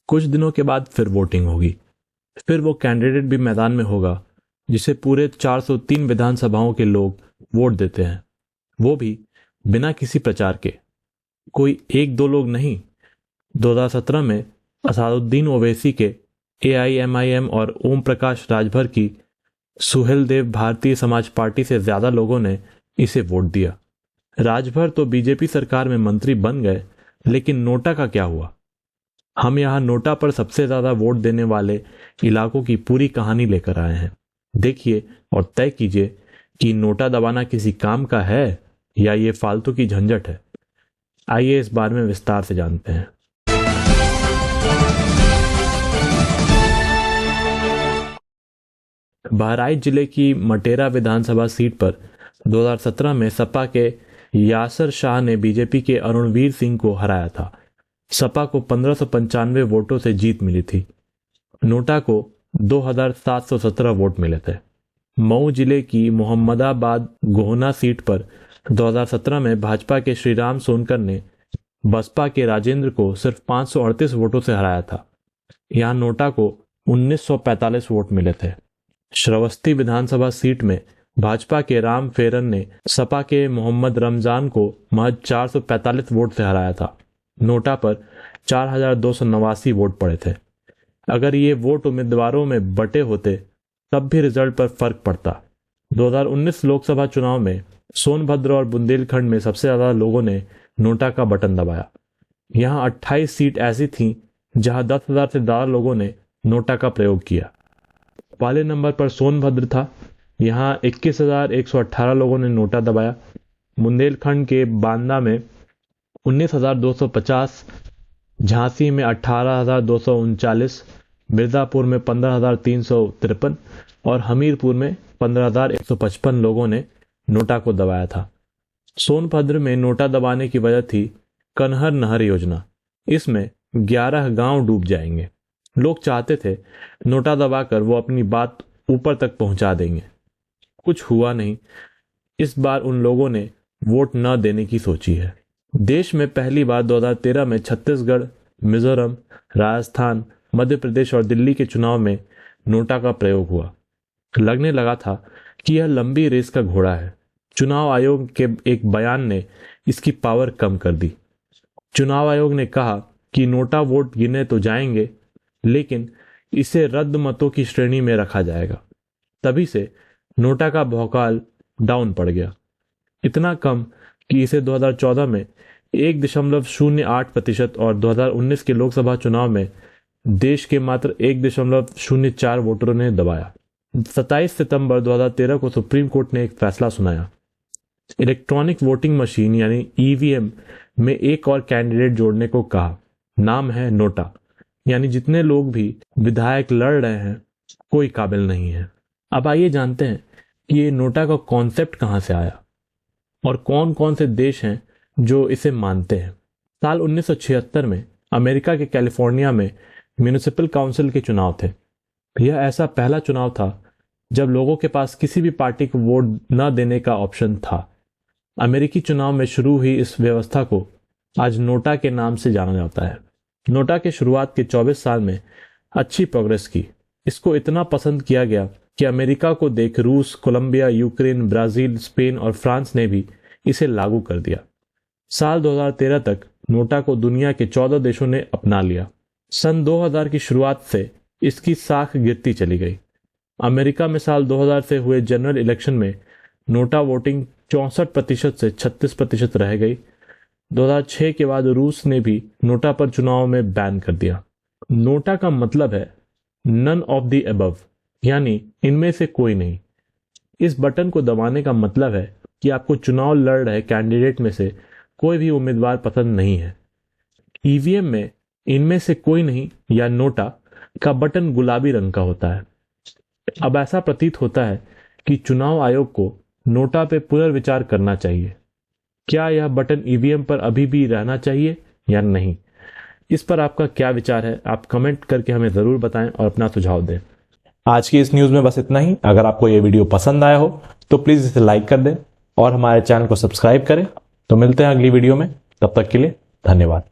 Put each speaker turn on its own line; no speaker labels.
कुछ दिनों के बाद फिर वोटिंग होगी। फिर वो कैंडिडेट भी मैदान में होगा जिसे पूरे 403 विधानसभाओं के लोग वोट देते हैं, वो भी बिना किसी प्रचार के। कोई एक दो लोग नहीं। 2017 में असदुद्दीन ओवैसी के AIMIM और ओम प्रकाश राजभर की सुहेलदेव भारतीय समाज पार्टी से ज्यादा लोगों ने इसे वोट दिया। राजभर तो बीजेपी सरकार में मंत्री बन गए, लेकिन नोटा का क्या हुआ? हम यहाँ नोटा पर सबसे ज्यादा वोट देने वाले इलाकों की पूरी कहानी लेकर आए हैं। देखिए और तय कीजिए कि नोटा दबाना किसी काम का है या ये फालतू की झंझट है। आइए इस बारे में विस्तार से जानते हैं। बहराइच जिले की मटेरा विधानसभा सीट पर 2017 में सपा के यासर शाह ने बीजेपी के अरुणवीर सिंह को हराया था। सपा को 1595 वोटों से जीत मिली थी। नोटा को 2717 वोट मिले थे। मऊ जिले की मोहम्मदाबाद गोहना सीट पर 2017 में भाजपा के श्रीराम सोनकर ने बसपा के राजेंद्र को सिर्फ 538 वोटों से हराया था। यहां नोटा को 1945 वोट मिले थे। श्रावस्ती विधानसभा सीट में भाजपा के राम फेरन ने सपा के मोहम्मद रमजान को महज 445 वोट से हराया था। नोटा पर 4289 वोट पड़े थे। अगर ये वोट उम्मीदवारों में बटे होते तब भी रिजल्ट पर फर्क पड़ता। 2019 लोकसभा चुनाव में सोनभद्र और बुंदेलखंड में सबसे ज्यादा लोगों ने नोटा का बटन दबाया। यहां 28 सीट ऐसी थीं जहां 10,000 से ज्यादा लोगों ने नोटा का प्रयोग किया। पहले नंबर पर सोनभद्र था। यहां 21,118 लोगों ने नोटा दबाया। बुंदेलखंड के बांदा में 19,250, झांसी में 18,239, मिर्जापुर में 15,353 और हमीरपुर में 15,155 लोगों ने नोटा को दबाया था। सोनभद्र में नोटा दबाने की वजह थी कनहर नहर योजना। इसमें 11 गांव डूब जाएंगे। लोग चाहते थे नोटा दबाकर वो अपनी बात ऊपर तक पहुंचा देंगे। कुछ हुआ नहीं। इस बार उन लोगों ने वोट न देने की सोची है। देश में पहली बार 2013 में छत्तीसगढ़, मिजोरम, राजस्थान, मध्य प्रदेश और दिल्ली के चुनाव में नोटा का प्रयोग हुआ। लगने लगा था कि यह लंबी रेस का घोड़ा है। चुनाव आयोग के एक बयान ने इसकी पावर कम कर दी। चुनाव आयोग ने कहा कि नोटा वोट गिने तो जाएंगे, लेकिन इसे रद्द मतों की श्रेणी में रखा जाएगा। तभी से नोटा का भौकाल डाउन पड़ गया। इतना कम कि इसे 2014 में 1.08% और 2019 के लोकसभा चुनाव में देश के मात्र 1.04 वोटरों ने दबाया। 27 सितंबर 2013 को सुप्रीम कोर्ट ने एक फैसला सुनाया। इलेक्ट्रॉनिक वोटिंग मशीन यानी EVM में एक और कैंडिडेट जोड़ने को कहा। नाम है नोटा। यानी जितने लोग भी विधायक लड़ रहे हैं, कोई काबिल नहीं है। अब आइए जानते हैं कि ये नोटा का कॉन्सेप्ट कहां से आया और कौन कौन से देश हैं जो इसे मानते हैं। साल 1976 में अमेरिका के कैलिफोर्निया में म्यूनिसिपल काउंसिल के चुनाव थे। यह ऐसा पहला चुनाव था जब लोगों के पास किसी भी पार्टी को वोट न देने का ऑप्शन था। अमेरिकी चुनाव में शुरू हुई इस व्यवस्था को आज नोटा के नाम से जाना जाता है। नोटा के शुरुआत के 24 साल में अच्छी प्रोग्रेस की। इसको इतना पसंद किया गया कि अमेरिका को देख रूस, कोलंबिया, यूक्रेन, ब्राजील, स्पेन और फ्रांस ने भी इसे लागू कर दिया। साल 2013 तक नोटा को दुनिया के 14 देशों ने अपना लिया। सन 2000 की शुरुआत से इसकी साख गिरती चली गई। अमेरिका में साल 2000 से हुए जनरल इलेक्शन में नोटा वोटिंग 64% से 36% रह गई। 2006 के बाद रूस ने भी नोटा पर चुनाव में बैन कर दिया। नोटा का मतलब है नन ऑफ द अबव, यानी इनमें से कोई नहीं। इस बटन को दबाने का मतलब है कि आपको चुनाव लड़ रहे कैंडिडेट में से कोई भी उम्मीदवार पसंद नहीं है। EVM में इनमें से कोई नहीं या नोटा का बटन गुलाबी रंग का होता है। अब ऐसा प्रतीत होता है कि चुनाव आयोग को नोटा पे पुनर्विचार करना चाहिए। क्या यह बटन EVM पर अभी भी रहना चाहिए या नहीं? इस पर आपका क्या विचार है? आप कमेंट करके हमें जरूर बताएं और अपना सुझाव दें। आज की इस न्यूज में बस इतना ही। अगर आपको ये वीडियो पसंद आया हो तो प्लीज इसे लाइक कर दें और हमारे चैनल को सब्सक्राइब करें। तो मिलते हैं अगली वीडियो में। तब तक के लिए धन्यवाद।